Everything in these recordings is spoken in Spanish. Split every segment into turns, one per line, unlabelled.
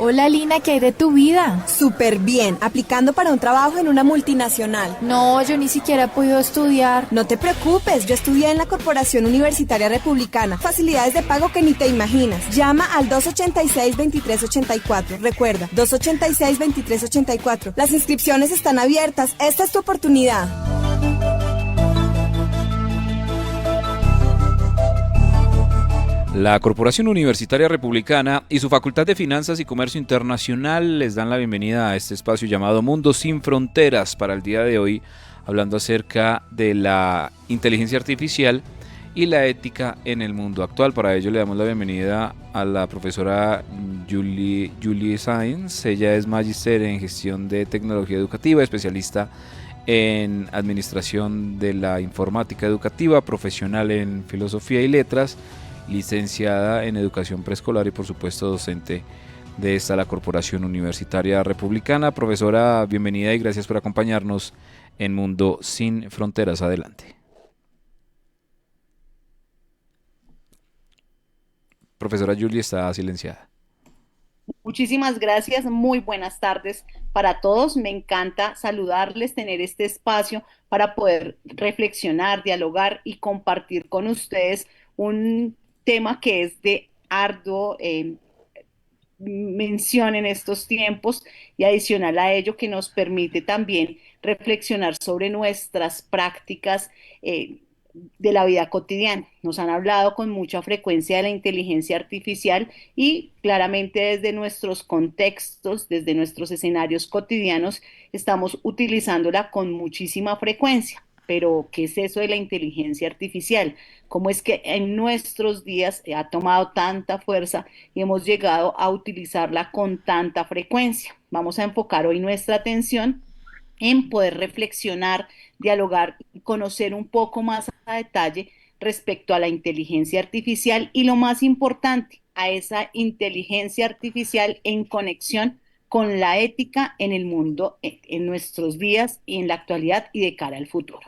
Hola Lina, ¿qué hay de tu vida?
Súper bien, aplicando para un trabajo en una multinacional.
No, yo ni siquiera he podido estudiar.
No te preocupes, yo estudié en la Corporación Universitaria Republicana. Facilidades de pago que ni te imaginas. Llama al 286-2384. Recuerda, 286-2384. Las inscripciones están abiertas. Esta es tu oportunidad.
La Corporación Universitaria Republicana y su Facultad de Finanzas y Comercio Internacional les dan la bienvenida a este espacio llamado Mundo Sin Fronteras para el día de hoy, hablando acerca de la inteligencia artificial y la ética en el mundo actual. Para ello le damos la bienvenida a la profesora Julie Sáenz. Ella es magíster en gestión de tecnología educativa, especialista en administración de la informática educativa, profesional en filosofía y letras, licenciada en educación preescolar y por supuesto docente de la Corporación Universitaria Republicana. Profesora, bienvenida y gracias por acompañarnos en Mundo Sin Fronteras. Adelante. Profesora Julie está silenciada.
Muchísimas gracias, muy buenas tardes para todos. Me encanta saludarles, tener este espacio para poder reflexionar, dialogar y compartir con ustedes un tema que es de arduo mención en estos tiempos y adicional a ello que nos permite también reflexionar sobre nuestras prácticas de la vida cotidiana. Nos han hablado con mucha frecuencia de la inteligencia artificial y claramente desde nuestros contextos, desde nuestros escenarios cotidianos, estamos utilizándola con muchísima frecuencia. Pero, ¿qué es eso de la inteligencia artificial? ¿Cómo es que en nuestros días ha tomado tanta fuerza y hemos llegado a utilizarla con tanta frecuencia? Vamos a enfocar hoy nuestra atención en poder reflexionar, dialogar y conocer un poco más a detalle respecto a la inteligencia artificial y lo más importante, a esa inteligencia artificial en conexión con la ética en el mundo, en nuestros días y en la actualidad y de cara al futuro.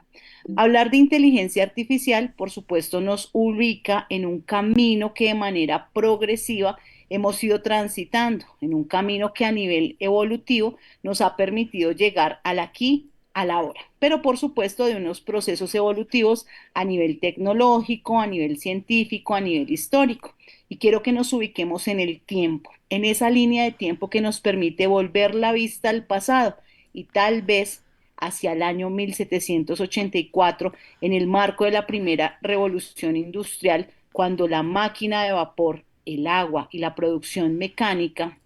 Hablar de inteligencia artificial, por supuesto, nos ubica en un camino que de manera progresiva hemos ido transitando, en un camino que a nivel evolutivo nos ha permitido llegar al aquí, a la hora, pero por supuesto de unos procesos evolutivos a nivel tecnológico, a nivel científico, a nivel histórico. Y quiero que nos ubiquemos en el tiempo, en esa línea de tiempo que nos permite volver la vista al pasado y tal vez hacia el año 1784, en el marco de la primera revolución industrial, cuando la máquina de vapor, el agua y la producción mecánica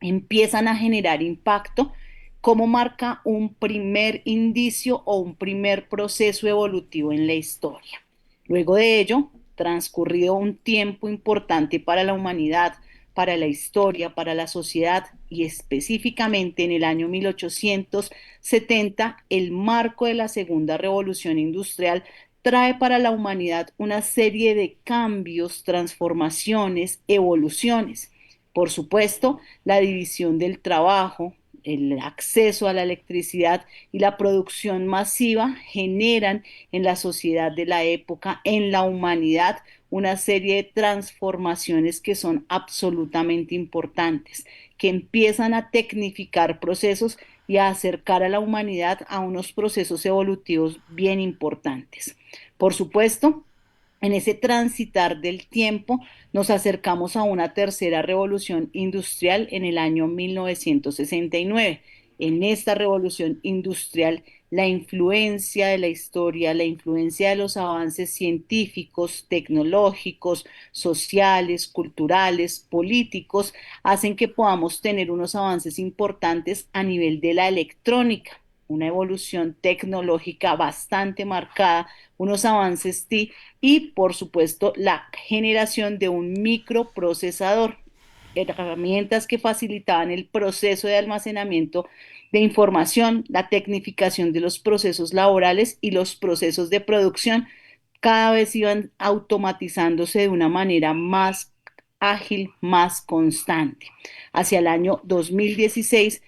empiezan a generar impacto, como marca un primer indicio o un primer proceso evolutivo en la historia. Luego de ello, transcurrido un tiempo importante para la humanidad, para la historia, para la sociedad y específicamente en el año 1870, el marco de la segunda revolución industrial trae para la humanidad una serie de cambios, transformaciones, evoluciones. Por supuesto, la división del trabajo, el acceso a la electricidad y la producción masiva generan en la sociedad de la época, en la humanidad, una serie de transformaciones que son absolutamente importantes, que empiezan a tecnificar procesos y a acercar a la humanidad a unos procesos evolutivos bien importantes. Por supuesto, en ese transitar del tiempo nos acercamos a una tercera revolución industrial en el año 1969. En esta revolución industrial, la influencia de la historia, la influencia de los avances científicos, tecnológicos, sociales, culturales, políticos, hacen que podamos tener unos avances importantes a nivel de la electrónica, una evolución tecnológica bastante marcada, unos avances TI y, por supuesto, la generación de un microprocesador, herramientas que facilitaban el proceso de almacenamiento de información, la tecnificación de los procesos laborales y los procesos de producción cada vez iban automatizándose de una manera más ágil, más constante. Hacia el año 2016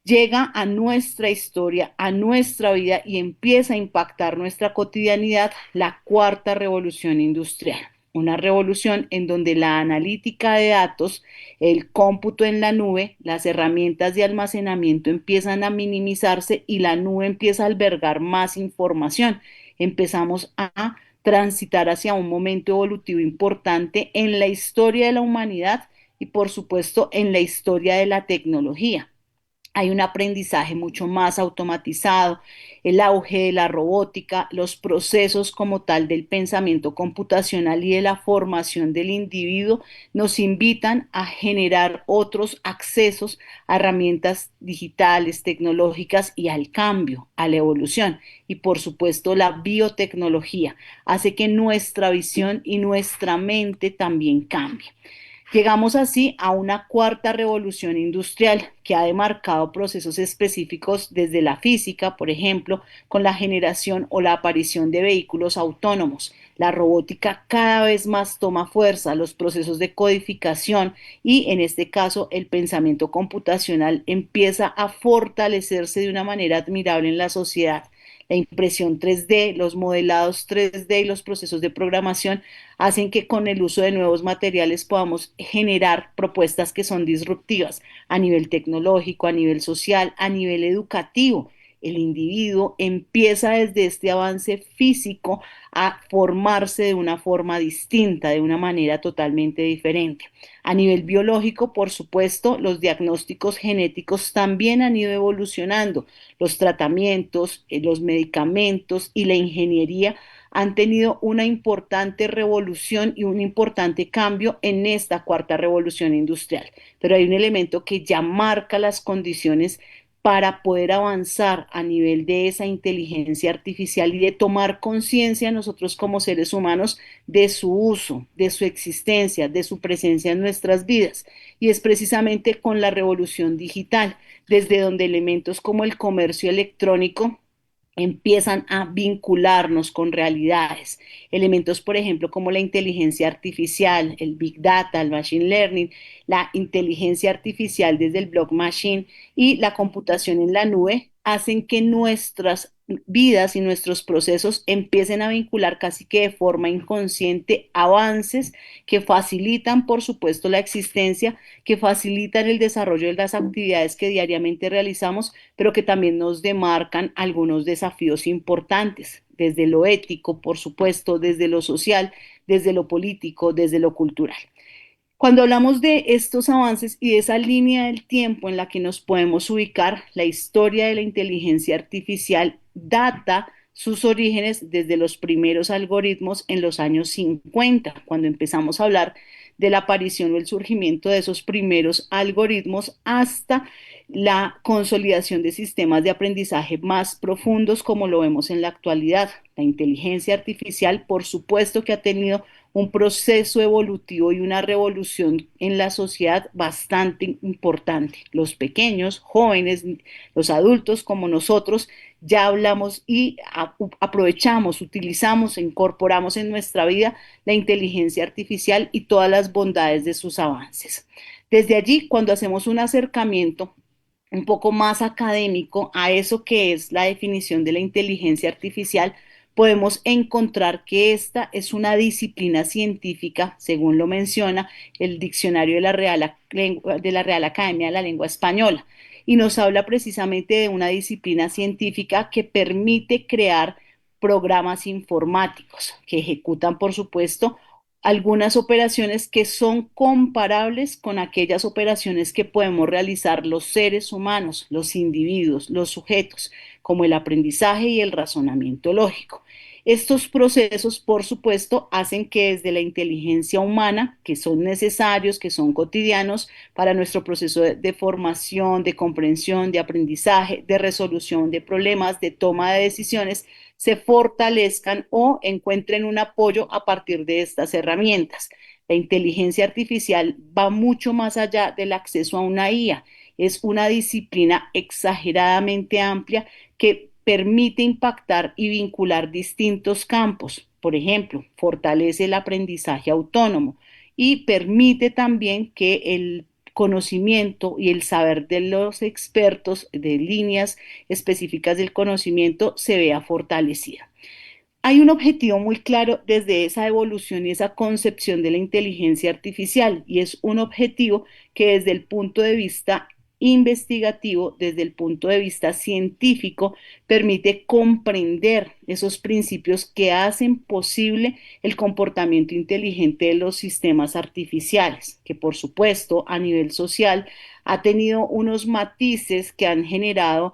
llega a nuestra historia, a nuestra vida y empieza a impactar nuestra cotidianidad la cuarta revolución industrial. una revolución en donde la analítica de datos, el cómputo en la nube, las herramientas de almacenamiento empiezan a minimizarse y la nube empieza a albergar más información. Empezamos a transitar hacia un momento evolutivo importante en la historia de la humanidad y por supuesto en la historia de la tecnología. Hay un aprendizaje mucho más automatizado, el auge de la robótica, los procesos como tal del pensamiento computacional y de la formación del individuo nos invitan a generar otros accesos a herramientas digitales, tecnológicas y al cambio, a la evolución. Y por supuesto la biotecnología hace que nuestra visión y nuestra mente también cambie. Llegamos así a una cuarta revolución industrial que ha demarcado procesos específicos desde la física, por ejemplo, con la generación o la aparición de vehículos autónomos. La robótica cada vez más toma fuerza, los procesos de codificación y, en este caso, el pensamiento computacional empieza a fortalecerse de una manera admirable en la sociedad. La impresión 3D, los modelados 3D y los procesos de programación hacen que con el uso de nuevos materiales podamos generar propuestas que son disruptivas a nivel tecnológico, a nivel social, a nivel educativo. El individuo empieza desde este avance físico a formarse de una forma distinta, de una manera totalmente diferente. A nivel biológico, por supuesto, los diagnósticos genéticos también han ido evolucionando. Los tratamientos, los medicamentos y la ingeniería han tenido una importante revolución y un importante cambio en esta cuarta revolución industrial. Pero hay un elemento que ya marca las condiciones para poder avanzar a nivel de esa inteligencia artificial y de tomar conciencia nosotros como seres humanos de su uso, de su existencia, de su presencia en nuestras vidas. Y es precisamente con la revolución digital, desde donde elementos como el comercio electrónico empiezan a vincularnos con realidades. Elementos, por ejemplo, como la inteligencia artificial, el big data, el machine learning, la inteligencia artificial desde el block machine y la computación en la nube, hacen que nuestras vidas y nuestros procesos empiecen a vincular casi que de forma inconsciente avances que facilitan, por supuesto, la existencia, que facilitan el desarrollo de las actividades que diariamente realizamos, pero que también nos demarcan algunos desafíos importantes, desde lo ético, por supuesto, desde lo social, desde lo político, desde lo cultural. Cuando hablamos de estos avances y de esa línea del tiempo en la que nos podemos ubicar, la historia de la inteligencia artificial data sus orígenes desde los primeros algoritmos en los años 50, cuando empezamos a hablar de la aparición o el surgimiento de esos primeros algoritmos hasta la consolidación de sistemas de aprendizaje más profundos como lo vemos en la actualidad. La inteligencia artificial, por supuesto que ha tenido un proceso evolutivo y una revolución en la sociedad bastante importante. Los pequeños, jóvenes, los adultos como nosotros ya hablamos y aprovechamos, utilizamos, incorporamos en nuestra vida la inteligencia artificial y todas las bondades de sus avances. Desde allí, cuando hacemos un acercamiento un poco más académico a eso que es la definición de la inteligencia artificial, podemos encontrar que esta es una disciplina científica, según lo menciona el diccionario de la Real Academia de la Lengua Española, y nos habla precisamente de una disciplina científica que permite crear programas informáticos que ejecutan, por supuesto, algunas operaciones que son comparables con aquellas operaciones que podemos realizar los seres humanos, los individuos, los sujetos, como el aprendizaje y el razonamiento lógico. Estos procesos, por supuesto, hacen que desde la inteligencia humana, que son necesarios, que son cotidianos para nuestro proceso de formación, de comprensión, de aprendizaje, de resolución de problemas, de toma de decisiones, se fortalezcan o encuentren un apoyo a partir de estas herramientas. La inteligencia artificial va mucho más allá del acceso a una IA. Es una disciplina exageradamente amplia que permite impactar y vincular distintos campos. Por ejemplo, fortalece el aprendizaje autónomo y permite también que el conocimiento y el saber de los expertos de líneas específicas del conocimiento se vea fortalecida. Hay un objetivo muy claro desde esa evolución y esa concepción de la inteligencia artificial, y es un objetivo que desde el punto de vista investigativo, desde el punto de vista científico, permite comprender esos principios que hacen posible el comportamiento inteligente de los sistemas artificiales, que por supuesto a nivel social ha tenido unos matices que han generado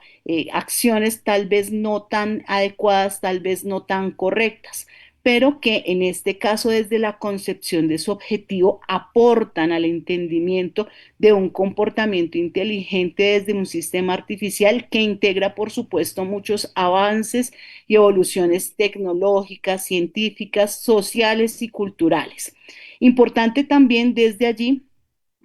acciones tal vez no tan adecuadas, tal vez no tan correctas, pero que en este caso desde la concepción de su objetivo aportan al entendimiento de un comportamiento inteligente desde un sistema artificial que integra, por supuesto, muchos avances y evoluciones tecnológicas, científicas, sociales y culturales. Importante también desde allí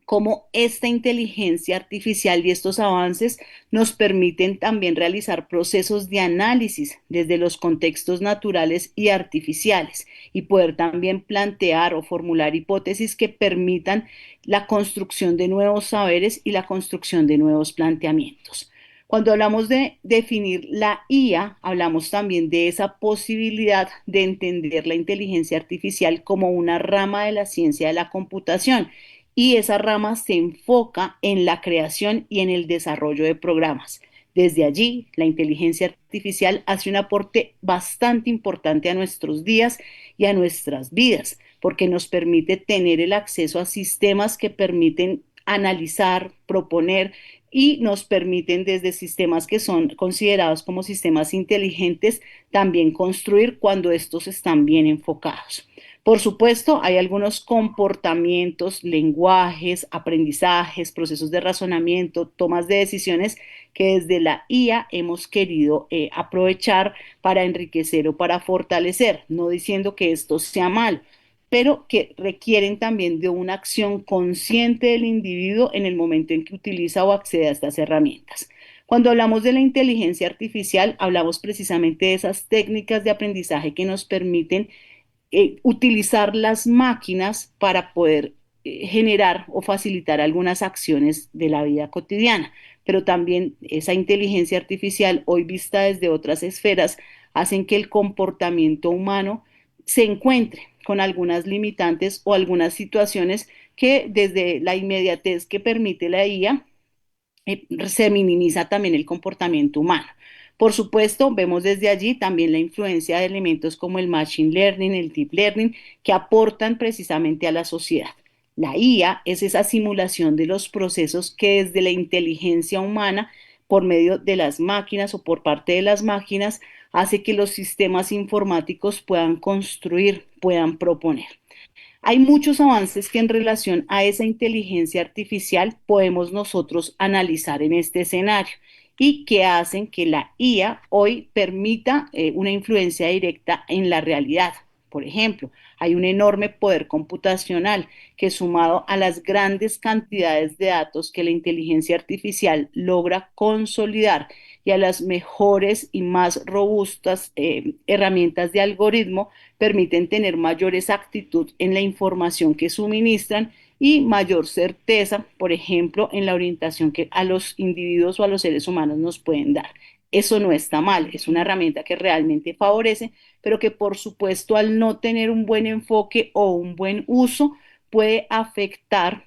cómo esta inteligencia artificial y estos avances nos permiten también realizar procesos de análisis desde los contextos naturales y artificiales y poder también plantear o formular hipótesis que permitan la construcción de nuevos saberes y la construcción de nuevos planteamientos. Cuando hablamos de definir la IA, hablamos también de esa posibilidad de entender la inteligencia artificial como una rama de la ciencia de la computación, y esa rama se enfoca en la creación y en el desarrollo de programas. Desde allí, la inteligencia artificial hace un aporte bastante importante a nuestros días y a nuestras vidas, porque nos permite tener el acceso a sistemas que permiten analizar, proponer y nos permiten desde sistemas que son considerados como sistemas inteligentes también construir cuando estos están bien enfocados. Por supuesto, hay algunos comportamientos, lenguajes, aprendizajes, procesos de razonamiento, tomas de decisiones que desde la IA hemos querido aprovechar para enriquecer o para fortalecer, no diciendo que esto sea mal, pero que requieren también de una acción consciente del individuo en el momento en que utiliza o accede a estas herramientas. Cuando hablamos de la inteligencia artificial, hablamos precisamente de esas técnicas de aprendizaje que nos permiten utilizar las máquinas para poder generar o facilitar algunas acciones de la vida cotidiana, pero también esa inteligencia artificial, hoy vista desde otras esferas, hacen que el comportamiento humano se encuentre con algunas limitantes o algunas situaciones que desde la inmediatez que permite la IA se minimiza también el comportamiento humano. Por supuesto, vemos desde allí también la influencia de elementos como el machine learning, el deep learning, que aportan precisamente a la sociedad. La IA es esa simulación de los procesos que desde la inteligencia humana, por medio de las máquinas o por parte de las máquinas, hace que los sistemas informáticos puedan construir, puedan proponer. Hay muchos avances que en relación a esa inteligencia artificial podemos nosotros analizar en este escenario y que hacen que la IA hoy permita una influencia directa en la realidad. Por ejemplo, hay un enorme poder computacional que sumado a las grandes cantidades de datos que la inteligencia artificial logra consolidar y a las mejores y más robustas herramientas de algoritmo, permiten tener mayor exactitud en la información que suministran y mayor certeza, por ejemplo, en la orientación que a los individuos o a los seres humanos nos pueden dar. Eso no está mal, es una herramienta que realmente favorece, pero que por supuesto al no tener un buen enfoque o un buen uso puede afectar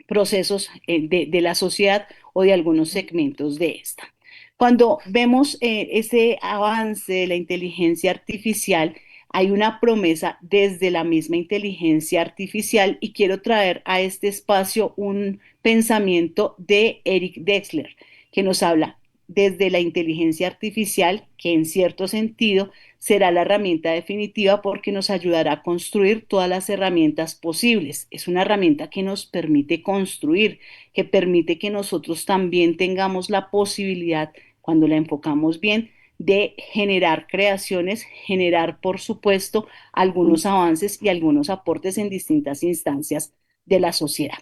procesos de la sociedad o de algunos segmentos de esta. Cuando vemos ese avance de la inteligencia artificial, hay una promesa desde la misma inteligencia artificial y quiero traer a este espacio un pensamiento de Eric Drexler que nos habla desde la inteligencia artificial, que en cierto sentido será la herramienta definitiva porque nos ayudará a construir todas las herramientas posibles. Es una herramienta que nos permite construir, que permite que nosotros también tengamos la posibilidad, cuando la enfocamos bien, de generar creaciones, generar, por supuesto, algunos avances y algunos aportes en distintas instancias de la sociedad.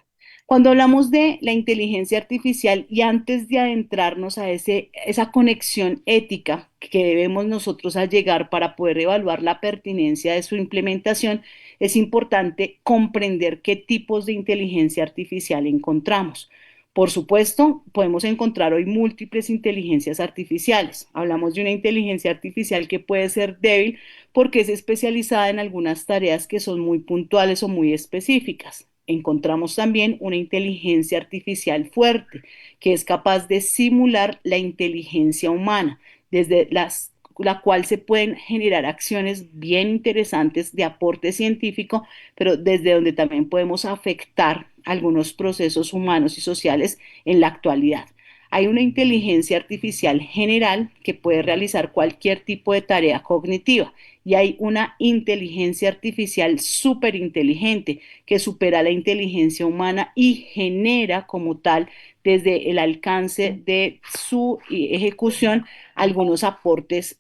Cuando hablamos de la inteligencia artificial y antes de adentrarnos a esa conexión ética que debemos nosotros llegar para poder evaluar la pertinencia de su implementación, es importante comprender qué tipos de inteligencia artificial encontramos. Por supuesto, podemos encontrar hoy múltiples inteligencias artificiales. Hablamos de una inteligencia artificial que puede ser débil porque es especializada en algunas tareas que son muy puntuales o muy específicas. Encontramos también una inteligencia artificial fuerte, que es capaz de simular la inteligencia humana, desde la cual se pueden generar acciones bien interesantes de aporte científico, pero desde donde también podemos afectar algunos procesos humanos y sociales en la actualidad. Hay una inteligencia artificial general que puede realizar cualquier tipo de tarea cognitiva y hay una inteligencia artificial súper inteligente que supera la inteligencia humana y genera como tal desde el alcance de su ejecución algunos aportes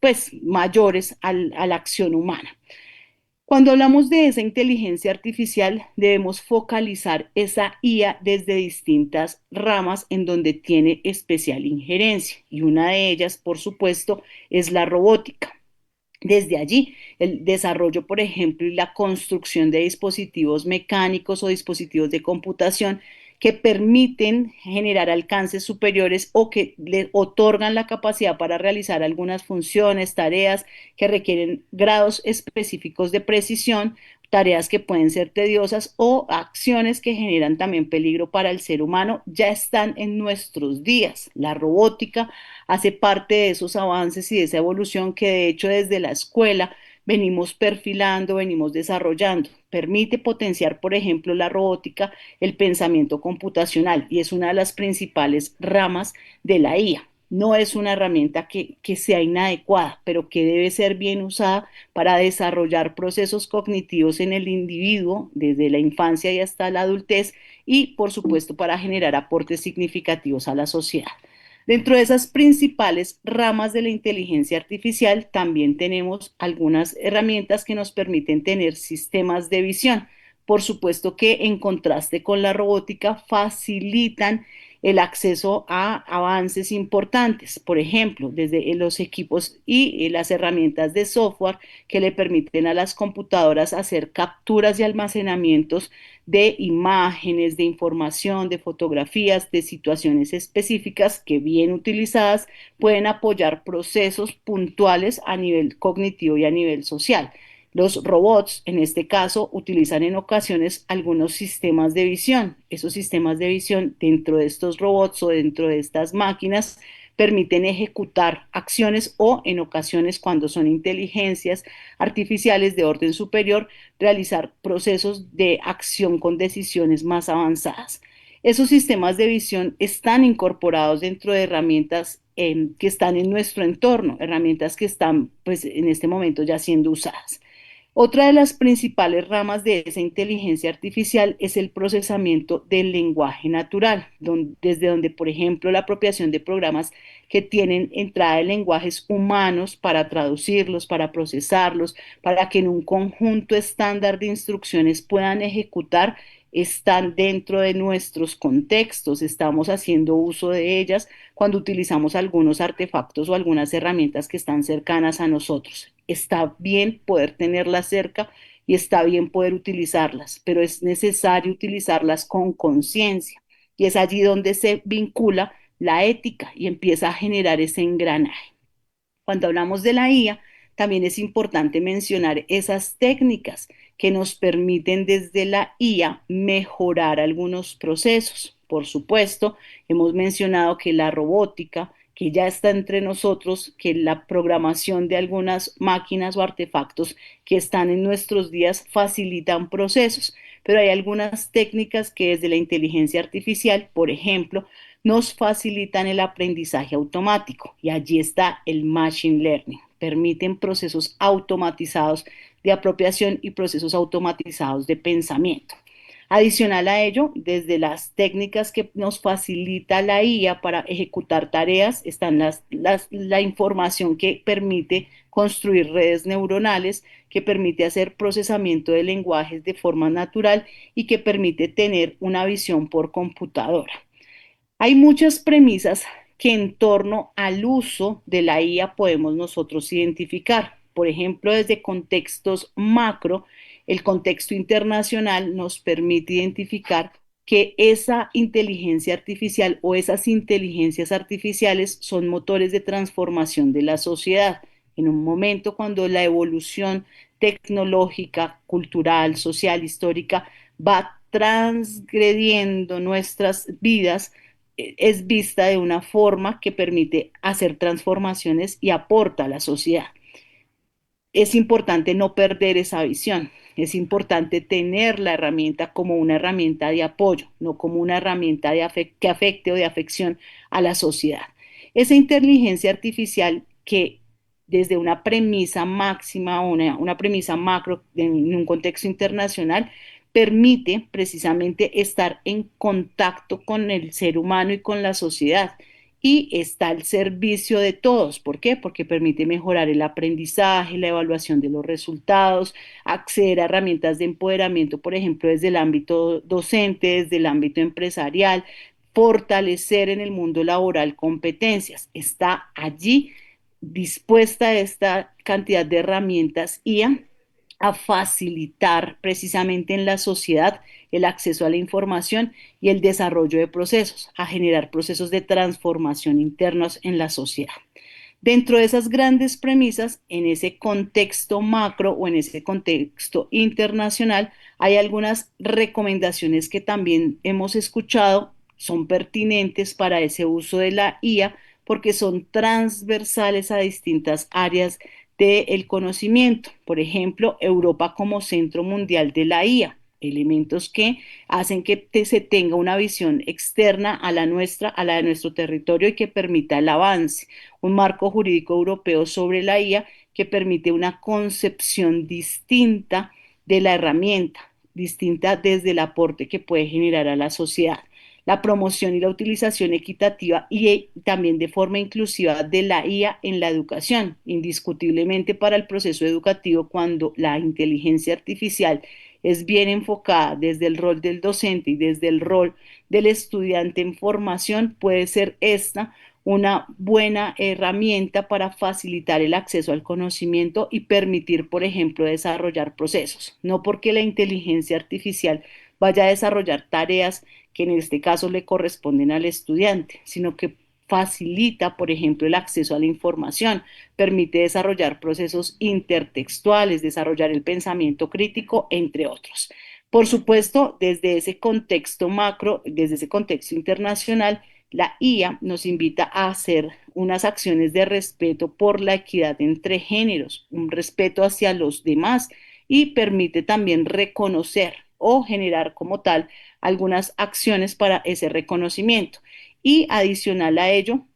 pues mayores a la acción humana. Cuando hablamos de esa inteligencia artificial, debemos focalizar esa IA desde distintas ramas en donde tiene especial injerencia. Y una de ellas, por supuesto, es la robótica. Desde allí, el desarrollo, por ejemplo, y la construcción de dispositivos mecánicos o dispositivos de computación que permiten generar alcances superiores o que le otorgan la capacidad para realizar algunas funciones, tareas que requieren grados específicos de precisión, tareas que pueden ser tediosas o acciones que generan también peligro para el ser humano, ya están en nuestros días. La robótica hace parte de esos avances y de esa evolución que de hecho desde la escuela venimos perfilando, venimos desarrollando. Permite potenciar, por ejemplo, la robótica, el pensamiento computacional y es una de las principales ramas de la IA. No es una herramienta que sea inadecuada, pero que debe ser bien usada para desarrollar procesos cognitivos en el individuo desde la infancia y hasta la adultez y, por supuesto, para generar aportes significativos a la sociedad. Dentro de esas principales ramas de la inteligencia artificial, también tenemos algunas herramientas que nos permiten tener sistemas de visión. Por supuesto que en contraste con la robótica, facilitan el acceso a avances importantes, por ejemplo, desde los equipos y las herramientas de software que le permiten a las computadoras hacer capturas y almacenamientos de imágenes, de información, de fotografías, de situaciones específicas que bien utilizadas pueden apoyar procesos puntuales a nivel cognitivo y a nivel social. Los robots, en este caso, utilizan en ocasiones algunos sistemas de visión. Esos sistemas de visión dentro de estos robots o dentro de estas máquinas permiten ejecutar acciones o en ocasiones cuando son inteligencias artificiales de orden superior, realizar procesos de acción con decisiones más avanzadas. Esos sistemas de visión están incorporados dentro de herramientas que están en nuestro entorno, herramientas que están pues en este momento ya siendo usadas. Otra de las principales ramas de esa inteligencia artificial es el procesamiento del lenguaje natural, desde donde, por ejemplo, la apropiación de programas que tienen entrada de lenguajes humanos para traducirlos, para procesarlos, para que en un conjunto estándar de instrucciones puedan ejecutar, están dentro de nuestros contextos, estamos haciendo uso de ellas cuando utilizamos algunos artefactos o algunas herramientas que están cercanas a nosotros. Está bien poder tenerlas cerca y está bien poder utilizarlas, pero es necesario utilizarlas con conciencia. Y es allí donde se vincula la ética y empieza a generar ese engranaje. Cuando hablamos de la IA, también es importante mencionar esas técnicas que nos permiten desde la IA mejorar algunos procesos. Por supuesto, hemos mencionado que la robótica, que ya está entre nosotros, que la programación de algunas máquinas o artefactos que están en nuestros días facilitan procesos, pero hay algunas técnicas que desde la inteligencia artificial, por ejemplo, nos facilitan el aprendizaje automático y allí está el machine learning. Permiten procesos automatizados de apropiación y procesos automatizados de pensamiento. Adicional a ello, desde las técnicas que nos facilita la IA para ejecutar tareas, están la información que permite construir redes neuronales, que permite hacer procesamiento de lenguajes de forma natural y que permite tener una visión por computadora. Hay muchas premisas que en torno al uso de la IA podemos nosotros identificar. Por ejemplo, desde contextos macro, el contexto internacional nos permite identificar que esa inteligencia artificial o esas inteligencias artificiales son motores de transformación de la sociedad. En un momento cuando la evolución tecnológica, cultural, social, histórica va transgrediendo nuestras vidas, es vista de una forma que permite hacer transformaciones y aporta a la sociedad. Es importante no perder esa visión. Es importante tener la herramienta como una herramienta de apoyo, no como una herramienta que afecte o de afección a la sociedad. Esa inteligencia artificial que desde una premisa máxima o una premisa macro en un contexto internacional permite precisamente estar en contacto con el ser humano y con la sociedad y está al servicio de todos. ¿Por qué? Porque permite mejorar el aprendizaje, la evaluación de los resultados, acceder a herramientas de empoderamiento, por ejemplo, desde el ámbito docente, desde el ámbito empresarial, fortalecer en el mundo laboral competencias. Está allí dispuesta esta cantidad de herramientas IA a facilitar precisamente en la sociedad el acceso a la información y el desarrollo de procesos, a generar procesos de transformación internos en la sociedad. Dentro de esas grandes premisas, en ese contexto macro o en ese contexto internacional, hay algunas recomendaciones que también hemos escuchado, son pertinentes para ese uso de la IA porque son transversales a distintas áreas del conocimiento. Por ejemplo, Europa como centro mundial de la IA, elementos que hacen que se tenga una visión externa a la nuestra, a la de nuestro territorio y que permita el avance. Un marco jurídico europeo sobre la IA que permite una concepción distinta de la herramienta, distinta desde el aporte que puede generar a la sociedad. La promoción y la utilización equitativa y también de forma inclusiva de la IA en la educación, indiscutiblemente para el proceso educativo cuando la inteligencia artificial es bien enfocada desde el rol del docente y desde el rol del estudiante en formación, puede ser esta una buena herramienta para facilitar el acceso al conocimiento y permitir, por ejemplo, desarrollar procesos. No porque la inteligencia artificial vaya a desarrollar tareas que en este caso le corresponden al estudiante, sino que facilita, por ejemplo, el acceso a la información, permite desarrollar procesos intertextuales, desarrollar el pensamiento crítico, entre otros. Por supuesto, desde ese contexto macro, desde ese contexto internacional, la IA nos invita a hacer unas acciones de respeto por la equidad entre géneros, un respeto hacia los demás y permite también reconocer o generar como tal algunas acciones para ese reconocimiento. Y adicional a ello,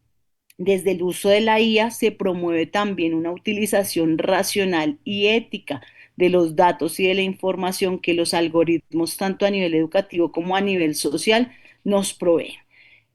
desde el uso de la IA se promueve también una utilización racional y ética de los datos y de la información que los algoritmos, tanto a nivel educativo como a nivel social, nos proveen.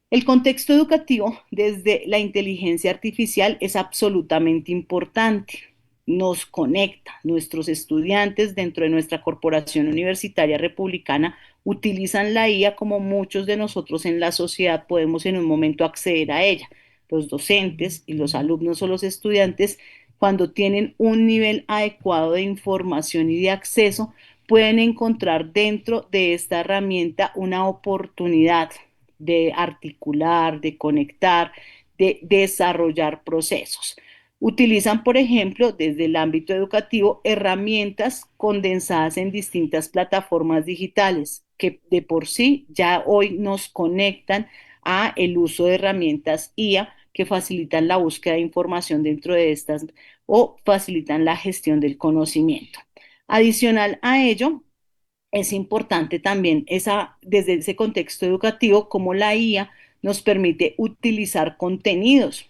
El contexto educativo desde la inteligencia artificial es absolutamente importante. Nos conecta. Nuestros estudiantes dentro de nuestra corporación universitaria republicana utilizan la IA como muchos de nosotros en la sociedad podemos en un momento acceder a ella. Los docentes y los alumnos o los estudiantes, cuando tienen un nivel adecuado de información y de acceso, pueden encontrar dentro de esta herramienta una oportunidad de articular, de conectar, de desarrollar procesos. Utilizan, por ejemplo, desde el ámbito educativo, herramientas condensadas en distintas plataformas digitales que de por sí ya hoy nos conectan a el uso de herramientas IA que facilitan la búsqueda de información dentro de estas o facilitan la gestión del conocimiento. Adicional a ello, es importante también desde ese contexto educativo, cómo la IA nos permite utilizar contenidos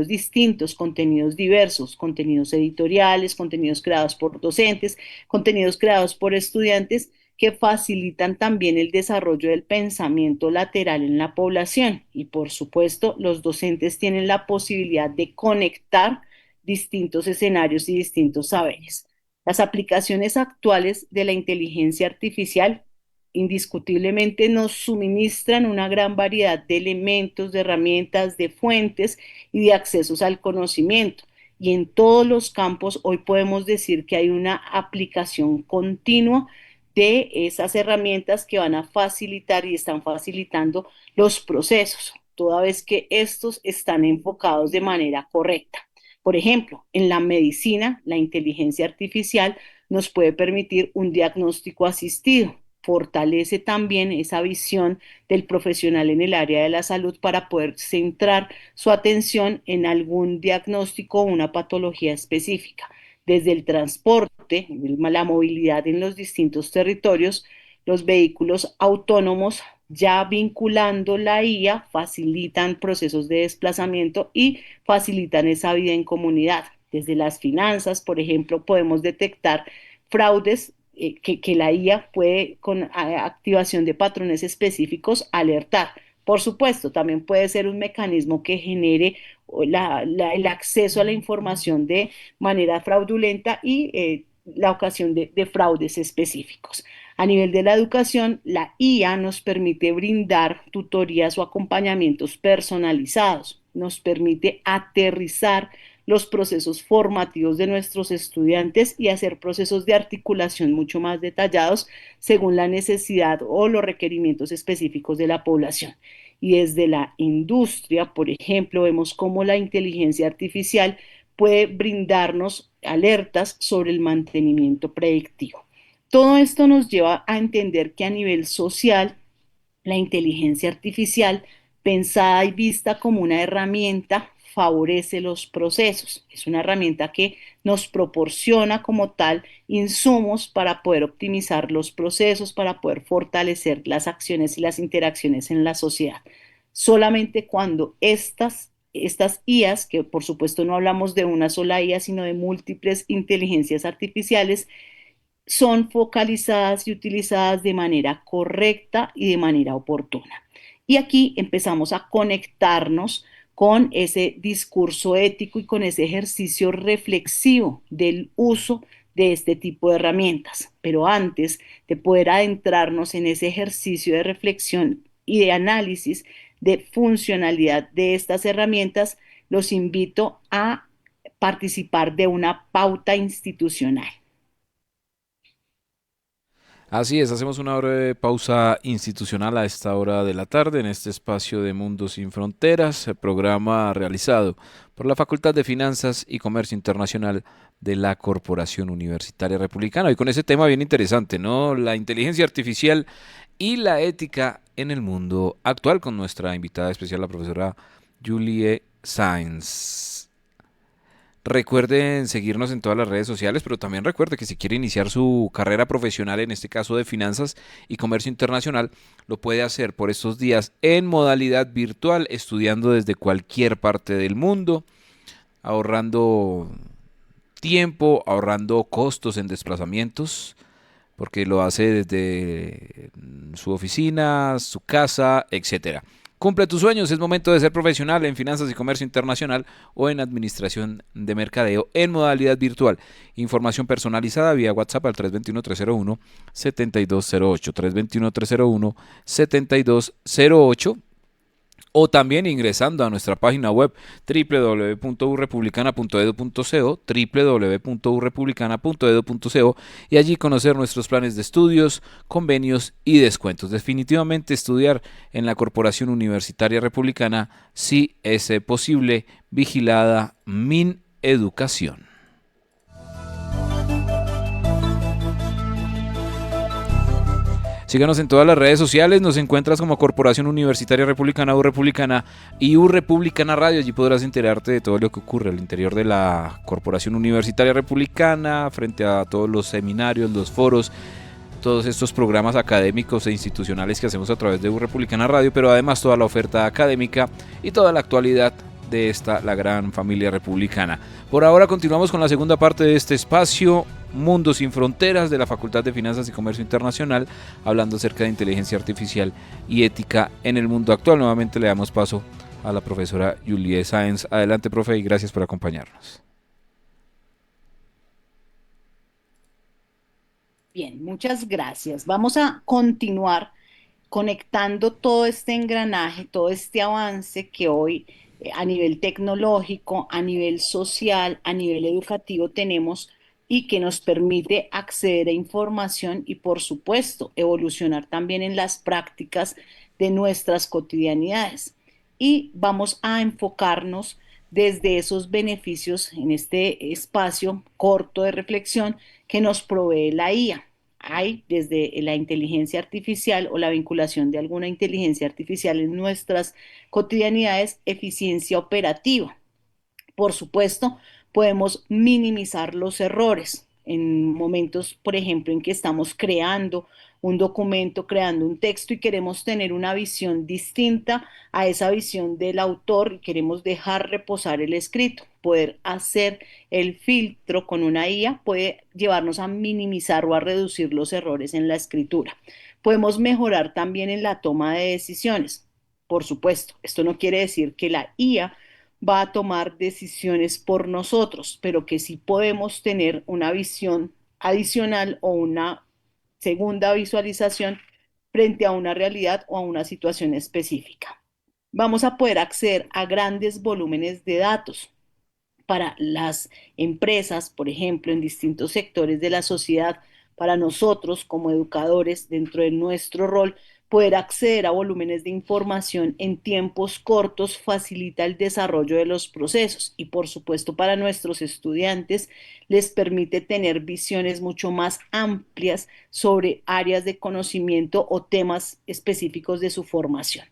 distintos, contenidos diversos, contenidos editoriales, contenidos creados por docentes, contenidos creados por estudiantes que facilitan también el desarrollo del pensamiento lateral en la población. Y por supuesto, los docentes tienen la posibilidad de conectar distintos escenarios y distintos saberes. Las aplicaciones actuales de la inteligencia artificial indiscutiblemente nos suministran una gran variedad de elementos, de herramientas, de fuentes y de accesos al conocimiento. Y en todos los campos hoy podemos decir que hay una aplicación continua de esas herramientas que van a facilitar y están facilitando los procesos, toda vez que estos están enfocados de manera correcta. Por ejemplo, en la medicina, la inteligencia artificial nos puede permitir un diagnóstico asistido. Fortalece también esa visión del profesional en el área de la salud para poder centrar su atención en algún diagnóstico o una patología específica. Desde el transporte, la movilidad en los distintos territorios, los vehículos autónomos ya vinculando la IA facilitan procesos de desplazamiento y facilitan esa vida en comunidad. Desde las finanzas, por ejemplo, podemos detectar fraudes que la IA puede, con activación de patrones específicos, alertar. Por supuesto, también puede ser un mecanismo que genere el acceso a la información de manera fraudulenta y la ocasión de fraudes específicos. A nivel de la educación, la IA nos permite brindar tutorías o acompañamientos personalizados, nos permite aterrizar los procesos formativos de nuestros estudiantes y hacer procesos de articulación mucho más detallados según la necesidad o los requerimientos específicos de la población. Y desde la industria, por ejemplo, vemos cómo la inteligencia artificial puede brindarnos alertas sobre el mantenimiento predictivo. Todo esto nos lleva a entender que a nivel social, la inteligencia artificial, pensada y vista como una herramienta, favorece los procesos. Es una herramienta que nos proporciona como tal insumos para poder optimizar los procesos, para poder fortalecer las acciones y las interacciones en la sociedad. Solamente cuando estas IAs, que por supuesto no hablamos de una sola IA, sino de múltiples inteligencias artificiales, son focalizadas y utilizadas de manera correcta y de manera oportuna. Y aquí empezamos a conectarnos con ese discurso ético y con ese ejercicio reflexivo del uso de este tipo de herramientas. Pero antes de poder adentrarnos en ese ejercicio de reflexión y de análisis de funcionalidad de estas herramientas, los invito a participar de una pauta institucional.
Así es, hacemos una breve pausa institucional a esta hora de la tarde en este espacio de Mundo Sin Fronteras, el programa realizado por la Facultad de Finanzas y Comercio Internacional de la Corporación Universitaria Republicana. Y con ese tema bien interesante, ¿no? La inteligencia artificial y la ética en el mundo actual, con nuestra invitada especial, la profesora Julie Sáenz. Recuerden seguirnos en todas las redes sociales, pero también recuerde que si quiere iniciar su carrera profesional, en este caso de finanzas y comercio internacional, lo puede hacer por estos días en modalidad virtual, estudiando desde cualquier parte del mundo, ahorrando tiempo, ahorrando costos en desplazamientos, porque lo hace desde su oficina, su casa, etcétera. Cumple tus sueños, es momento de ser profesional en finanzas y comercio internacional o en administración de mercadeo en modalidad virtual. Información personalizada vía WhatsApp al 321-301-7208, 321-301-7208. O también ingresando a nuestra página web www.urepublicana.edu.co, www.urepublicana.edu.co, y allí conocer nuestros planes de estudios, convenios y descuentos. Definitivamente estudiar en la Corporación Universitaria Republicana sí es posible, vigilada Mineducación. Síganos en todas las redes sociales, nos encuentras como Corporación Universitaria Republicana, U Republicana y U Republicana Radio. Allí podrás enterarte de todo lo que ocurre al interior de la Corporación Universitaria Republicana, frente a todos los seminarios, los foros, todos estos programas académicos e institucionales que hacemos a través de U Republicana Radio, pero además toda la oferta académica y toda la actualidad de esta, la gran familia republicana. Por ahora continuamos con la segunda parte de este espacio, Mundo Sin Fronteras, de la Facultad de Finanzas y Comercio Internacional, hablando acerca de inteligencia artificial y ética en el mundo actual. Nuevamente le damos paso a la profesora Julie Sáenz. Adelante, profe, y gracias por acompañarnos.
Bien, muchas gracias. Vamos a continuar conectando todo este engranaje, todo este avance que hoy a nivel tecnológico, a nivel social, a nivel educativo tenemos y que nos permite acceder a información y, por supuesto, evolucionar también en las prácticas de nuestras cotidianidades. Y vamos a enfocarnos desde esos beneficios en este espacio corto de reflexión que nos provee la IA. Hay desde la inteligencia artificial o la vinculación de alguna inteligencia artificial en nuestras cotidianidades, eficiencia operativa. Por supuesto, podemos minimizar los errores en momentos, por ejemplo, en que estamos creando un documento, creando un texto y queremos tener una visión distinta a esa visión del autor y queremos dejar reposar el escrito. Poder hacer el filtro con una IA puede llevarnos a minimizar o a reducir los errores en la escritura. Podemos mejorar también en la toma de decisiones. Por supuesto, esto no quiere decir que la IA va a tomar decisiones por nosotros, pero que sí podemos tener una visión adicional o una segunda visualización frente a una realidad o a una situación específica. Vamos a poder acceder a grandes volúmenes de datos para las empresas, por ejemplo, en distintos sectores de la sociedad, para nosotros como educadores, dentro de nuestro rol, poder acceder a volúmenes de información en tiempos cortos facilita el desarrollo de los procesos y, por supuesto, para nuestros estudiantes les permite tener visiones mucho más amplias sobre áreas de conocimiento o temas específicos de su formación.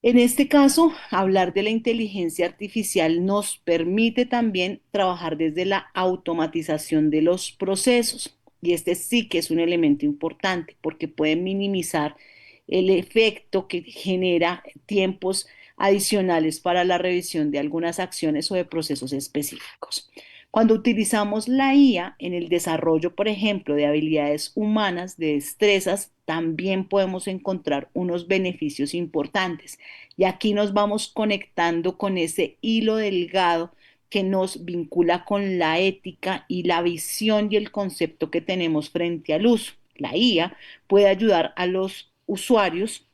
En este caso, hablar de la inteligencia artificial nos permite también trabajar desde la automatización de los procesos. Y este sí que es un elemento importante porque puede minimizar el efecto que genera tiempos adicionales para la revisión de algunas acciones o de procesos específicos. Cuando utilizamos la IA en el desarrollo, por ejemplo, de habilidades humanas, de destrezas, también podemos encontrar unos beneficios importantes. Y aquí nos vamos conectando con ese hilo delgado que nos vincula con la ética y la visión y el concepto que tenemos frente al uso. La IA puede ayudar a los usuarios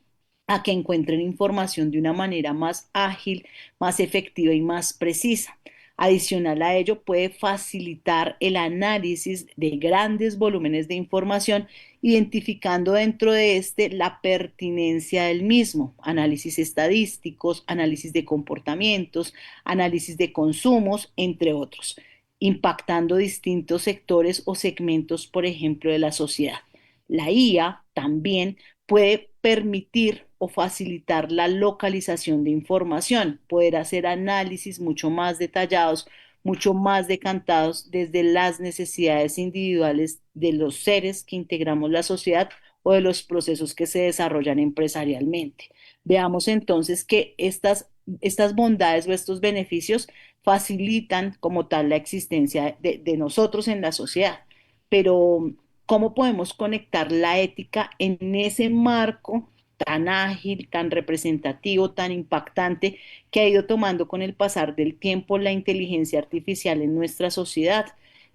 a que encuentren información de una manera más ágil, más efectiva y más precisa. Adicional a ello, puede facilitar el análisis de grandes volúmenes de información, identificando dentro de este la pertinencia del mismo, análisis estadísticos, análisis de comportamientos, análisis de consumos, entre otros, impactando distintos sectores o segmentos, por ejemplo, de la sociedad. La IA también puede permitir o facilitar la localización de información, poder hacer análisis mucho más detallados, mucho más decantados desde las necesidades individuales de los seres que integramos la sociedad o de los procesos que se desarrollan empresarialmente. Veamos entonces que estas bondades o estos beneficios facilitan como tal la existencia de nosotros en la sociedad, pero ¿cómo podemos conectar la ética en ese marco tan ágil, tan representativo, tan impactante que ha ido tomando con el pasar del tiempo la inteligencia artificial en nuestra sociedad?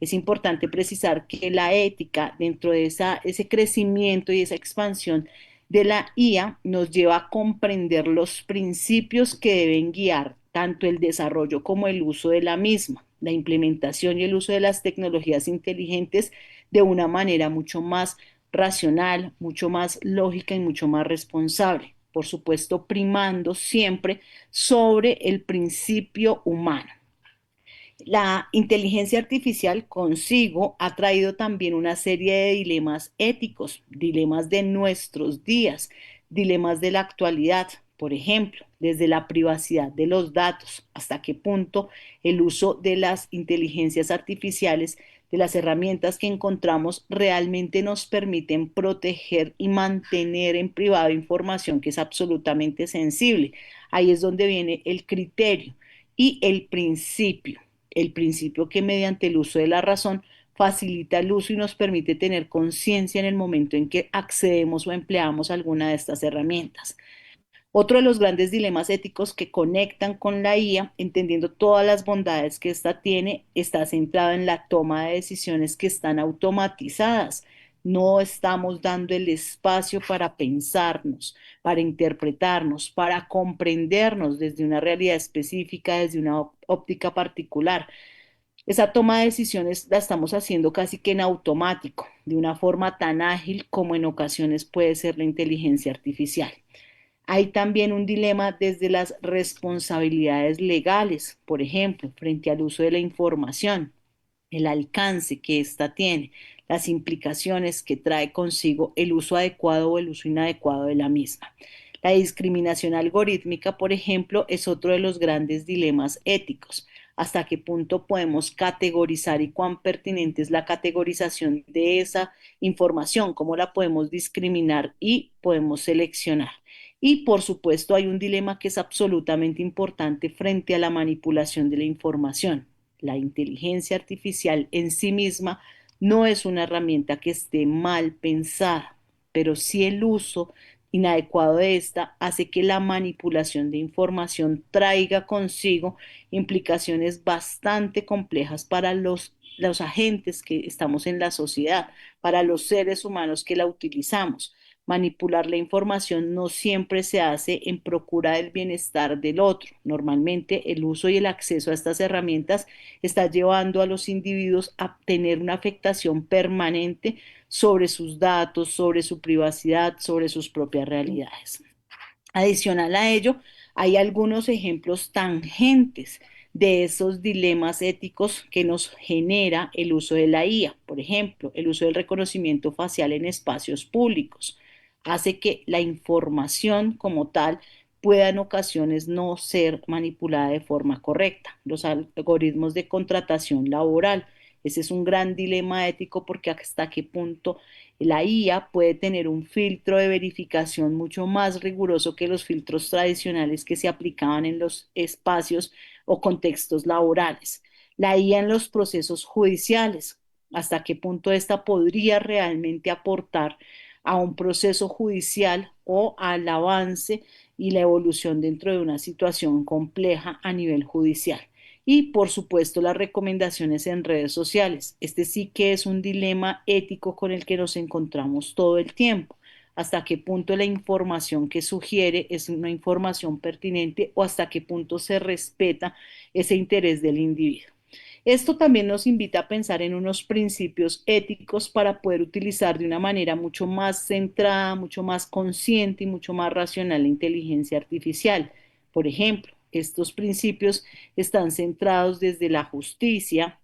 Es importante precisar que la ética dentro de ese crecimiento y esa expansión de la IA nos lleva a comprender los principios que deben guiar tanto el desarrollo como el uso de la misma, la implementación y el uso de las tecnologías inteligentes de una manera mucho más racional, mucho más lógica y mucho más responsable. Por supuesto, primando siempre sobre el principio humano. La inteligencia artificial consigo ha traído también una serie de dilemas éticos, dilemas de nuestros días, dilemas de la actualidad. Por ejemplo, desde la privacidad de los datos, hasta qué punto el uso de las inteligencias artificiales, de las herramientas que encontramos, realmente nos permiten proteger y mantener en privado información que es absolutamente sensible. Ahí es donde viene el criterio y el principio que mediante el uso de la razón facilita el uso y nos permite tener conciencia en el momento en que accedemos o empleamos alguna de estas herramientas. Otro de los grandes dilemas éticos que conectan con la IA, entendiendo todas las bondades que ésta tiene, está centrado en la toma de decisiones que están automatizadas. No estamos dando el espacio para pensarnos, para interpretarnos, para comprendernos desde una realidad específica, desde una óptica particular. Esa toma de decisiones la estamos haciendo casi que en automático, de una forma tan ágil como en ocasiones puede ser la inteligencia artificial. Hay también un dilema desde las responsabilidades legales, por ejemplo, frente al uso de la información, el alcance que ésta tiene, las implicaciones que trae consigo el uso adecuado o el uso inadecuado de la misma. La discriminación algorítmica, por ejemplo, es otro de los grandes dilemas éticos. ¿Hasta qué punto podemos categorizar y cuán pertinente es la categorización de esa información? ¿Cómo la podemos discriminar y podemos seleccionar? Y por supuesto hay un dilema que es absolutamente importante frente a la manipulación de la información. La inteligencia artificial en sí misma no es una herramienta que esté mal pensada, pero sí el uso inadecuado de esta hace que la manipulación de información traiga consigo implicaciones bastante complejas para los agentes que estamos en la sociedad, para los seres humanos que la utilizamos. Manipular la información no siempre se hace en procura del bienestar del otro. Normalmente el uso y el acceso a estas herramientas está llevando a los individuos a tener una afectación permanente sobre sus datos, sobre su privacidad, sobre sus propias realidades. Adicional a ello, hay algunos ejemplos tangentes de esos dilemas éticos que nos genera el uso de la IA. Por ejemplo, el uso del reconocimiento facial en espacios públicos hace que la información como tal pueda en ocasiones no ser manipulada de forma correcta. Los algoritmos de contratación laboral, ese es un gran dilema ético porque hasta qué punto la IA puede tener un filtro de verificación mucho más riguroso que los filtros tradicionales que se aplicaban en los espacios o contextos laborales. La IA en los procesos judiciales, hasta qué punto esta podría realmente aportar a un proceso judicial o al avance y la evolución dentro de una situación compleja a nivel judicial. Y por supuesto las recomendaciones en redes sociales. Este sí que es un dilema ético con el que nos encontramos todo el tiempo. Hasta qué punto la información que sugiere es una información pertinente o hasta qué punto se respeta ese interés del individuo. Esto también nos invita a pensar en unos principios éticos para poder utilizar de una manera mucho más centrada, mucho más consciente y mucho más racional la inteligencia artificial. Por ejemplo, estos principios están centrados desde la justicia,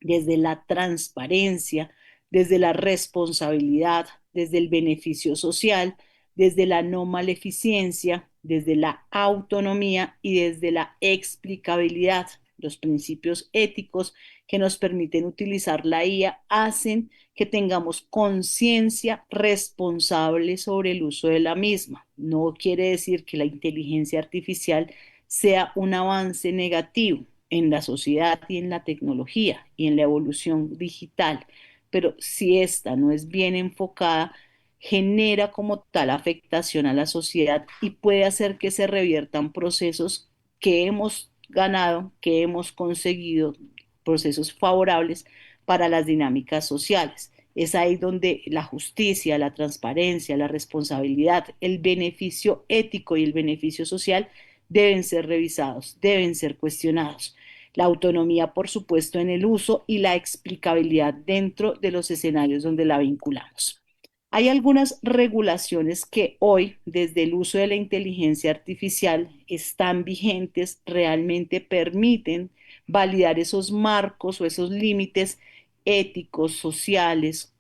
desde la transparencia, desde la responsabilidad, desde el beneficio social, desde la no maleficencia, desde la autonomía y desde la explicabilidad. Los principios éticos que nos permiten utilizar la IA hacen que tengamos conciencia responsable sobre el uso de la misma. No quiere decir que la inteligencia artificial sea un avance negativo en la sociedad y en la tecnología y en la evolución digital, pero si esta no es bien enfocada, genera como tal afectación a la sociedad y puede hacer que se reviertan procesos que hemos ganado, que hemos conseguido, procesos favorables para las dinámicas sociales. Es ahí donde la justicia, la transparencia, la responsabilidad, el beneficio ético y el beneficio social deben ser revisados, deben ser cuestionados. La autonomía, por supuesto, en el uso y la explicabilidad dentro de los escenarios donde la vinculamos. Hay algunas regulaciones que hoy, desde el uso de la inteligencia artificial, están vigentes, realmente permiten validar esos marcos o esos límites éticos, sociales,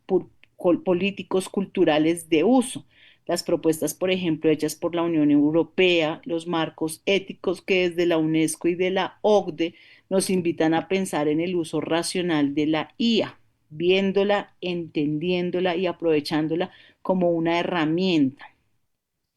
políticos, culturales de uso. Las propuestas, por ejemplo, hechas por la Unión Europea, los marcos éticos que desde la UNESCO y de la OCDE nos invitan a pensar en el uso racional de la IA, viéndola, entendiéndola y aprovechándola como una herramienta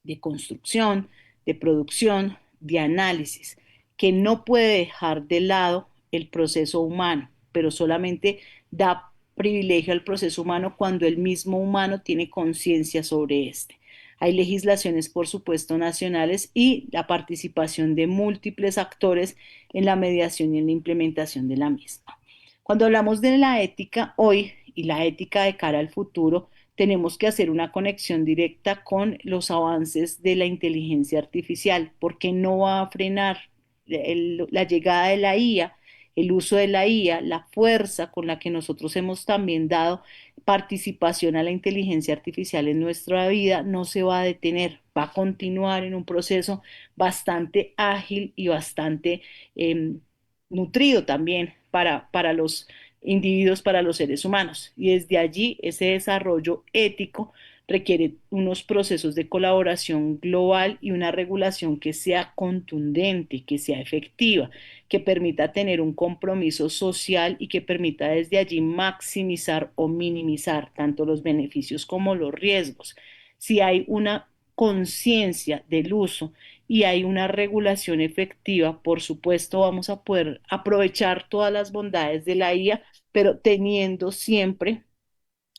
de construcción, de producción, de análisis, que no puede dejar de lado el proceso humano, pero solamente da privilegio al proceso humano cuando el mismo humano tiene conciencia sobre este. Hay legislaciones, por supuesto, nacionales y la participación de múltiples actores en la mediación y en la implementación de la misma. Cuando hablamos de la ética hoy y la ética de cara al futuro, tenemos que hacer una conexión directa con los avances de la inteligencia artificial, porque no va a frenar la llegada de la IA el uso de la IA, la fuerza con la que nosotros hemos también dado participación a la inteligencia artificial en nuestra vida no se va a detener, va a continuar en un proceso bastante ágil y bastante nutrido también para los individuos, para los seres humanos. Y desde allí ese desarrollo ético requiere unos procesos de colaboración global y una regulación que sea contundente, que sea efectiva, que permita tener un compromiso social y que permita desde allí maximizar o minimizar tanto los beneficios como los riesgos. Si hay una conciencia del uso y hay una regulación efectiva, por supuesto vamos a poder aprovechar todas las bondades de la IA, pero teniendo siempre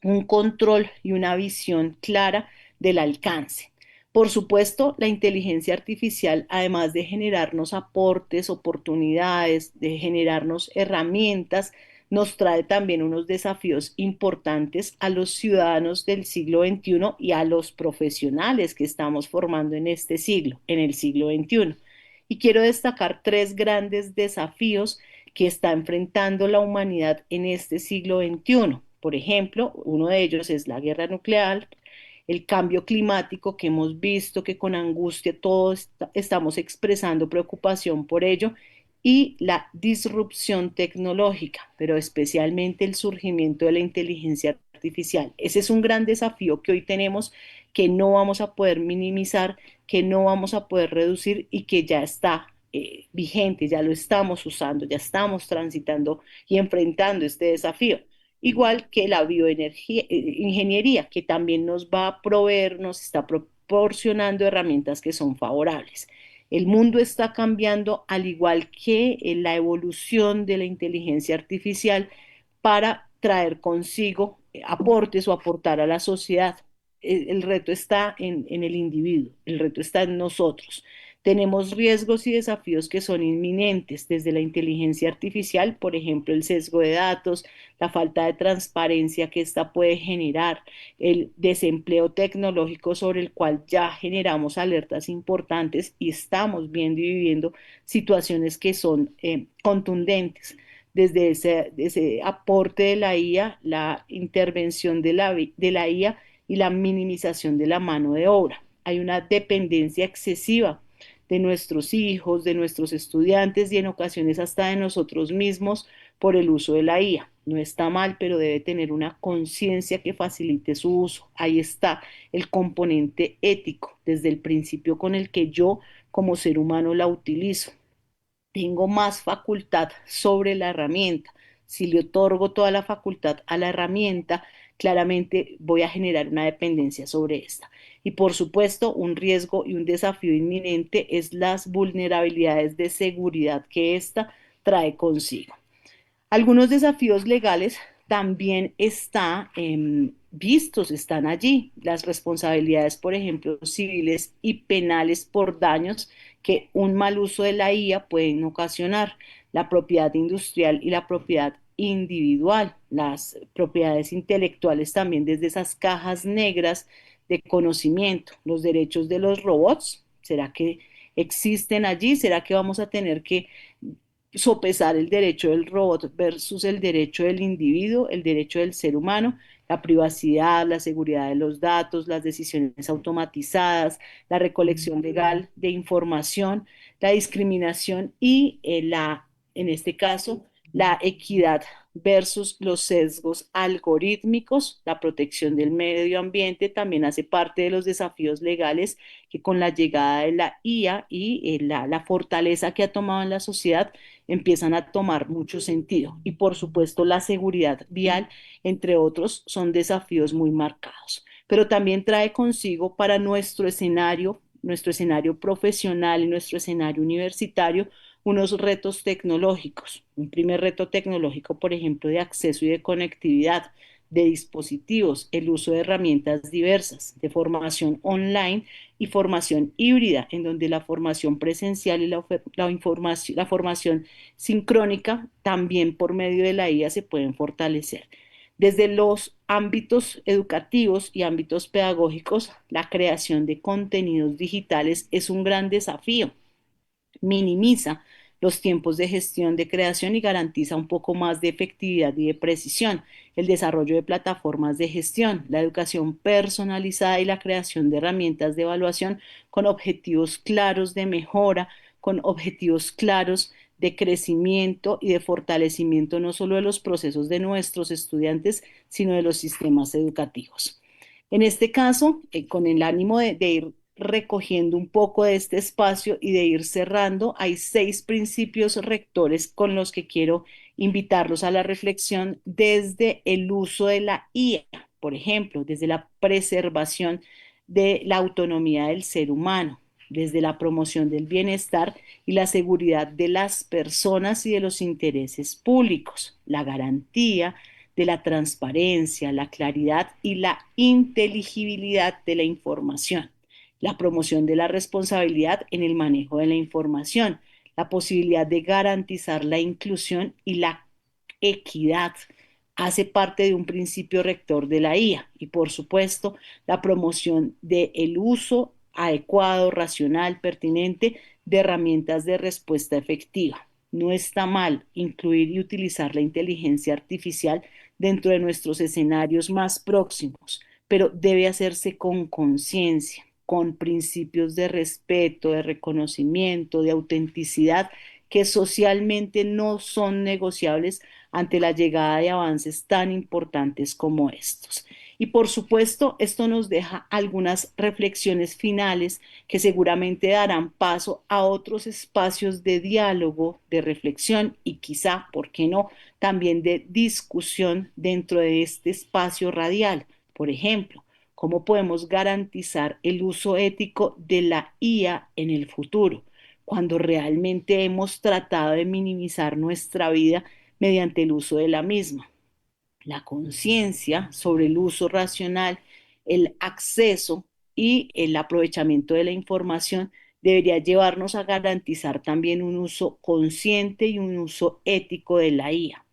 un control y una visión clara del alcance. Por supuesto, la inteligencia artificial, además de generarnos aportes, oportunidades, de generarnos herramientas, nos trae también unos desafíos importantes a los ciudadanos del siglo XXI y a los profesionales que estamos formando en este siglo, en el siglo XXI. Y quiero destacar tres grandes desafíos que está enfrentando la humanidad en este siglo XXI. Por ejemplo, uno de ellos es la guerra nuclear, el cambio climático que hemos visto que con angustia todos estamos expresando preocupación por ello y la disrupción tecnológica, pero especialmente el surgimiento de la inteligencia artificial. Ese es un gran desafío que hoy tenemos, que no vamos a poder minimizar, que no vamos a poder reducir y que ya está vigente, ya lo estamos usando, ya estamos transitando y enfrentando este desafío. Igual que la bioenergía, ingeniería, que también nos va a proveer, nos está proporcionando herramientas que son favorables. El mundo está cambiando al igual que la evolución de la inteligencia artificial para traer consigo aportes o aportar a la sociedad. El reto está en el individuo, el reto está en nosotros. Tenemos riesgos y desafíos que son inminentes desde la inteligencia artificial, por ejemplo, el sesgo de datos, la falta de transparencia que ésta puede generar, el desempleo tecnológico sobre el cual ya generamos alertas importantes y estamos viendo y viviendo situaciones que son contundentes. Desde ese aporte de la IA, la intervención de la IA y la minimización de la mano de obra. Hay una dependencia excesiva de nuestros hijos, de nuestros estudiantes y en ocasiones hasta de nosotros mismos por el uso de la IA. No está mal, pero debe tener una conciencia que facilite su uso. Ahí está el componente ético, desde el principio con el que yo como ser humano la utilizo. Tengo más facultad sobre la herramienta. Si le otorgo toda la facultad a la herramienta, claramente voy a generar una dependencia sobre esta. Y por supuesto, un riesgo y un desafío inminente es las vulnerabilidades de seguridad que ésta trae consigo. Algunos desafíos legales también vistos, están allí. Las responsabilidades, por ejemplo, civiles y penales por daños que un mal uso de la IA pueden ocasionar, la propiedad industrial y la propiedad individual, las propiedades intelectuales también desde esas cajas negras de conocimiento, los derechos de los robots, ¿será que existen allí? ¿Será que vamos a tener que sopesar el derecho del robot versus el derecho del individuo, el derecho del ser humano, la privacidad, la seguridad de los datos, las decisiones automatizadas, la recolección legal de información, la discriminación y en este caso, la equidad versus los sesgos algorítmicos, la protección del medio ambiente también hace parte de los desafíos legales que con la llegada de la IA y la fortaleza que ha tomado en la sociedad empiezan a tomar mucho sentido. Y por supuesto la seguridad vial, entre otros, son desafíos muy marcados. Pero también trae consigo para nuestro escenario profesional y nuestro escenario universitario, unos retos tecnológicos. Un primer reto tecnológico, por ejemplo, de acceso y de conectividad, de dispositivos, el uso de herramientas diversas, de formación online y formación híbrida, en donde la formación presencial y la formación sincrónica también por medio de la IA se pueden fortalecer. Desde los ámbitos educativos y ámbitos pedagógicos, la creación de contenidos digitales es un gran desafío. Minimiza los tiempos de gestión de creación y garantiza un poco más de efectividad y de precisión, el desarrollo de plataformas de gestión, la educación personalizada y la creación de herramientas de evaluación con objetivos claros de mejora, con objetivos claros de crecimiento y de fortalecimiento no solo de los procesos de nuestros estudiantes, sino de los sistemas educativos. En este caso, con el ánimo de ir recogiendo un poco de este espacio y de ir cerrando, hay 6 principios rectores con los que quiero invitarlos a la reflexión desde el uso de la IA, por ejemplo, desde la preservación de la autonomía del ser humano, desde la promoción del bienestar y la seguridad de las personas y de los intereses públicos, la garantía de la transparencia, la claridad y la inteligibilidad de la información, la promoción de la responsabilidad en el manejo de la información, la posibilidad de garantizar la inclusión y la equidad. Hace parte de un principio rector de la IA y, por supuesto, la promoción del uso adecuado, racional, pertinente de herramientas de respuesta efectiva. No está mal incluir y utilizar la inteligencia artificial dentro de nuestros escenarios más próximos, pero debe hacerse con conciencia, con principios de respeto, de reconocimiento, de autenticidad que socialmente no son negociables ante la llegada de avances tan importantes como estos. Y por supuesto, esto nos deja algunas reflexiones finales que seguramente darán paso a otros espacios de diálogo, de reflexión y quizá, ¿por qué no?, también de discusión dentro de este espacio radial. Por ejemplo, ¿cómo podemos garantizar el uso ético de la IA en el futuro, cuando realmente hemos tratado de minimizar nuestra vida mediante el uso de la misma? La conciencia sobre el uso racional, el acceso y el aprovechamiento de la información debería llevarnos a garantizar también un uso consciente y un uso ético de la IA.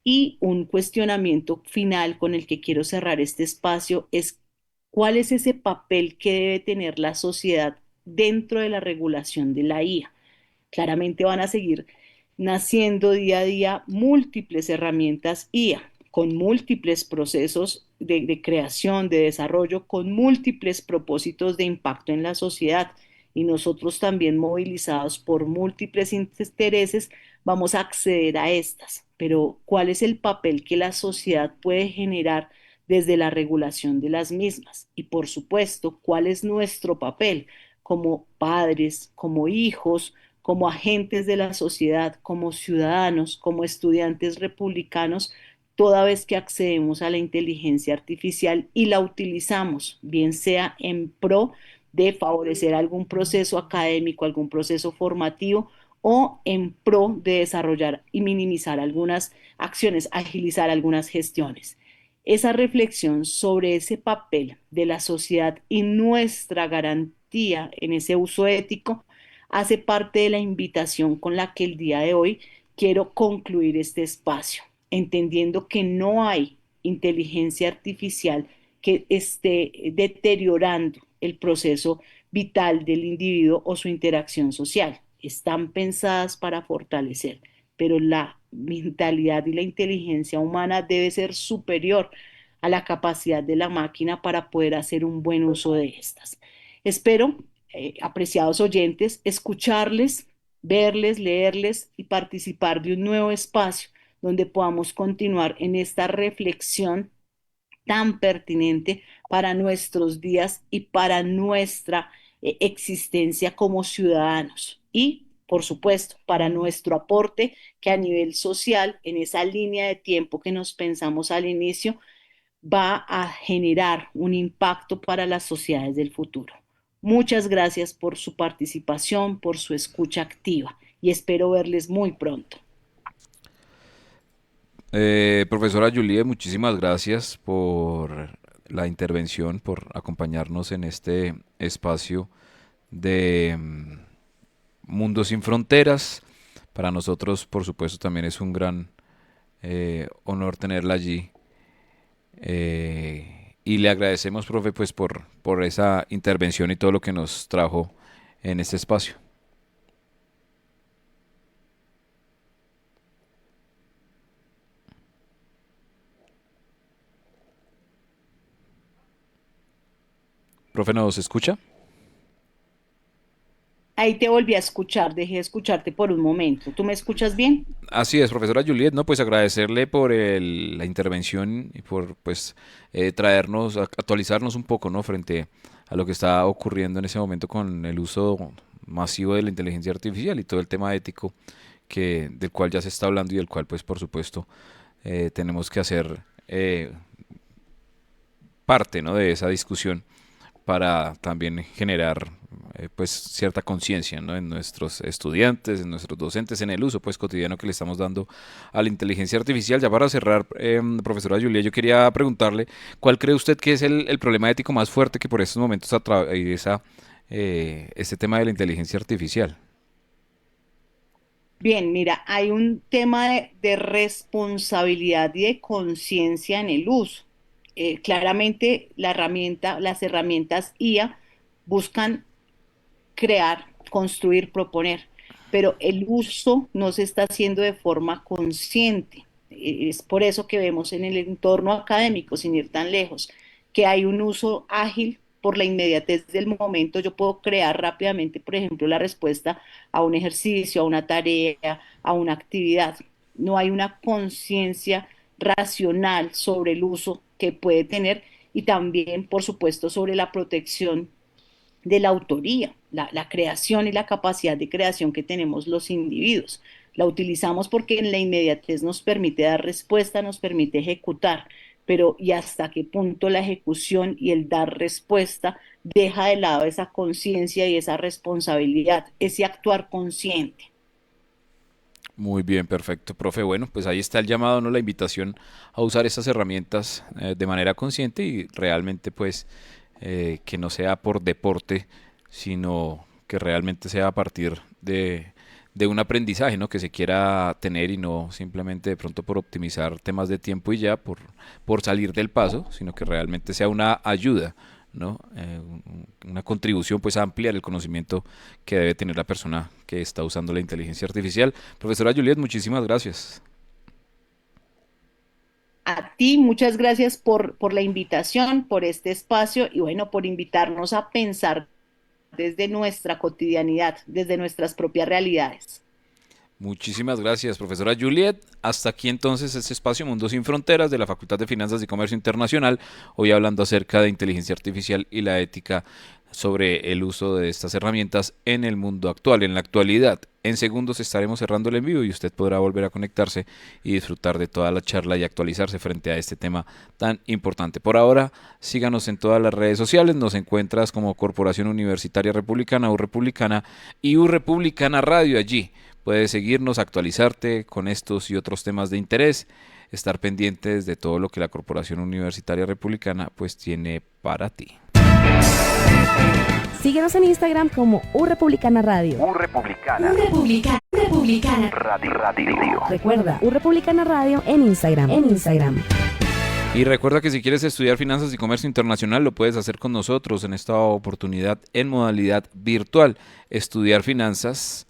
Y un cuestionamiento final con el que quiero cerrar este espacio es cuál es ese papel que debe tener la sociedad dentro de la regulación de la IA. Claramente van a seguir naciendo día a día múltiples herramientas IA, con múltiples procesos de creación, de desarrollo, con múltiples propósitos de impacto en la sociedad. Y nosotros también movilizados por múltiples intereses vamos a acceder a estas. Pero ¿cuál es el papel que la sociedad puede generar desde la regulación de las mismas? Y por supuesto, ¿cuál es nuestro papel como padres, como hijos, como agentes de la sociedad, como ciudadanos, como estudiantes republicanos, toda vez que accedemos a la inteligencia artificial y la utilizamos, bien sea en pro de favorecer algún proceso académico, algún proceso formativo, o en pro de desarrollar y minimizar algunas acciones, agilizar algunas gestiones? Esa reflexión sobre ese papel de la sociedad y nuestra garantía en ese uso ético hace parte de la invitación con la que el día de hoy quiero concluir este espacio, entendiendo que no hay inteligencia artificial que esté deteriorando el proceso vital del individuo o su interacción social. Están pensadas para fortalecer, pero la mentalidad y la inteligencia humana debe ser superior a la capacidad de la máquina para poder hacer un buen uso de estas. Espero, apreciados oyentes, escucharles, verles, leerles y participar de un nuevo espacio donde podamos continuar en esta reflexión tan pertinente para nuestros días y para nuestra existencia como ciudadanos y, por supuesto, para nuestro aporte que a nivel social, en esa línea de tiempo que nos pensamos al inicio, va a generar un impacto para las sociedades del futuro. Muchas gracias por su participación, por su escucha activa y espero verles muy pronto.
Profesora Julie, muchísimas gracias por la intervención, por acompañarnos en este espacio de Mundo Sin Fronteras. Para nosotros, por supuesto, también es un gran honor tenerla allí. Y le agradecemos, profe, pues por esa intervención y todo lo que nos trajo en este espacio. Profe, ¿nos escucha?
Ahí te volví a escuchar, dejé de escucharte por un momento. ¿Tú me escuchas bien?
Así es, profesora Juliet, no, pues agradecerle por la intervención y por pues traernos, actualizarnos un poco, ¿no? Frente a lo que está ocurriendo en ese momento con el uso masivo de la inteligencia artificial y todo el tema ético del cual ya se está hablando y del cual pues por supuesto tenemos que hacer parte, ¿no? De esa discusión para también generar pues cierta conciencia, ¿no? En nuestros estudiantes, en nuestros docentes, en el uso pues cotidiano que le estamos dando a la inteligencia artificial. Ya para cerrar, profesora Julia, yo quería preguntarle, ¿cuál cree usted que es el problema ético más fuerte que por estos momentos atraviesa este tema de la inteligencia artificial?
Bien, mira, hay un tema de responsabilidad y de conciencia en el uso. Claramente las herramientas IA buscan crear, construir, proponer, pero el uso no se está haciendo de forma consciente. Es por eso que vemos en el entorno académico, sin ir tan lejos, que hay un uso ágil por la inmediatez del momento. Yo puedo crear rápidamente, por ejemplo, la respuesta a un ejercicio, a una tarea, a una actividad. No hay una conciencia racional sobre el uso que puede tener y también, por supuesto, sobre la protección de la autoría, la creación y la capacidad de creación que tenemos los individuos. La utilizamos porque en la inmediatez nos permite dar respuesta, nos permite ejecutar, pero ¿y hasta qué punto la ejecución y el dar respuesta deja de lado esa conciencia y esa responsabilidad, ese actuar consciente?
Muy bien, perfecto, profe. Bueno, pues ahí está el llamado, ¿no? La invitación a usar estas herramientas de manera consciente y realmente pues que no sea por deporte, sino que realmente sea a partir de un aprendizaje, ¿no? Que se quiera tener y no simplemente de pronto por optimizar temas de tiempo y ya, por salir del paso, sino que realmente sea una ayuda, ¿no? Una contribución pues a ampliar el conocimiento que debe tener la persona que está usando la inteligencia artificial. Profesora Juliet, muchísimas gracias.
A ti, muchas gracias por la invitación, por este espacio y bueno, por invitarnos a pensar desde nuestra cotidianidad, desde nuestras propias realidades.
Muchísimas gracias, profesora Juliet. Hasta aquí entonces este espacio Mundo Sin Fronteras de la Facultad de Finanzas y Comercio Internacional, hoy hablando acerca de inteligencia artificial y la ética sobre el uso de estas herramientas en el mundo actual, en la actualidad. En segundos estaremos cerrando el envío y usted podrá volver a conectarse y disfrutar de toda la charla y actualizarse frente a este tema tan importante. Por ahora, síganos en todas las redes sociales, nos encuentras como Corporación Universitaria Republicana, U Republicana y U Republicana Radio allí. Puedes seguirnos, actualizarte con estos y otros temas de interés, estar pendientes de todo lo que la Corporación Universitaria Republicana pues tiene para ti.
Síguenos en Instagram como Republicana Radio.
Republicana.
Radio. Recuerda, Republicana Radio en Instagram.
Y recuerda que si quieres estudiar finanzas y comercio internacional lo puedes hacer con nosotros en esta oportunidad en modalidad virtual. Estudiar finanzas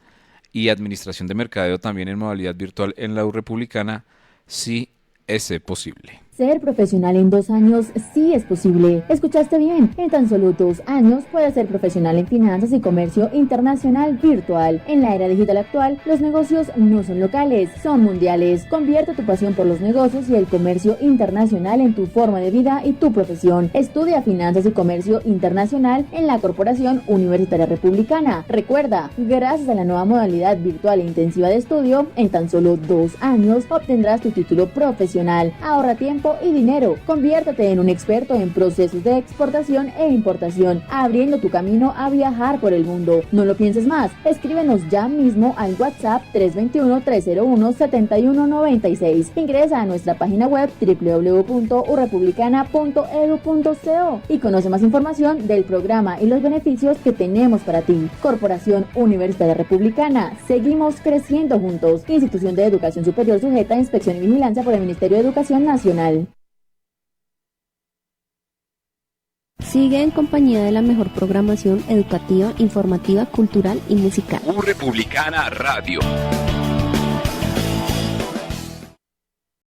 y administración de mercadeo también en modalidad virtual en la U Republicana, sí es posible.
Ser profesional en 2 años sí es posible. ¿Escuchaste bien? En tan solo 2 años puedes ser profesional en finanzas y comercio internacional virtual. En la era digital actual, los negocios no son locales, son mundiales. Convierte tu pasión por los negocios y el comercio internacional en tu forma de vida y tu profesión. Estudia finanzas y comercio internacional en la Corporación Universitaria Republicana. Recuerda, gracias a la nueva modalidad virtual e intensiva de estudio, en tan solo 2 años obtendrás tu título profesional. Ahorra tiempo y dinero. Conviértete en un experto en procesos de exportación e importación, abriendo tu camino a viajar por el mundo. No lo pienses más. Escríbenos ya mismo al WhatsApp 321-301-7196. Ingresa a nuestra página web www.urepublicana.edu.co y conoce más información del programa y los beneficios que tenemos para ti. Corporación Universitaria Republicana. Seguimos creciendo juntos. Institución de Educación Superior sujeta a inspección y vigilancia por el Ministerio de Educación Nacional.
Sigue en compañía de la mejor programación educativa, informativa, cultural y musical.
U Republicana Radio.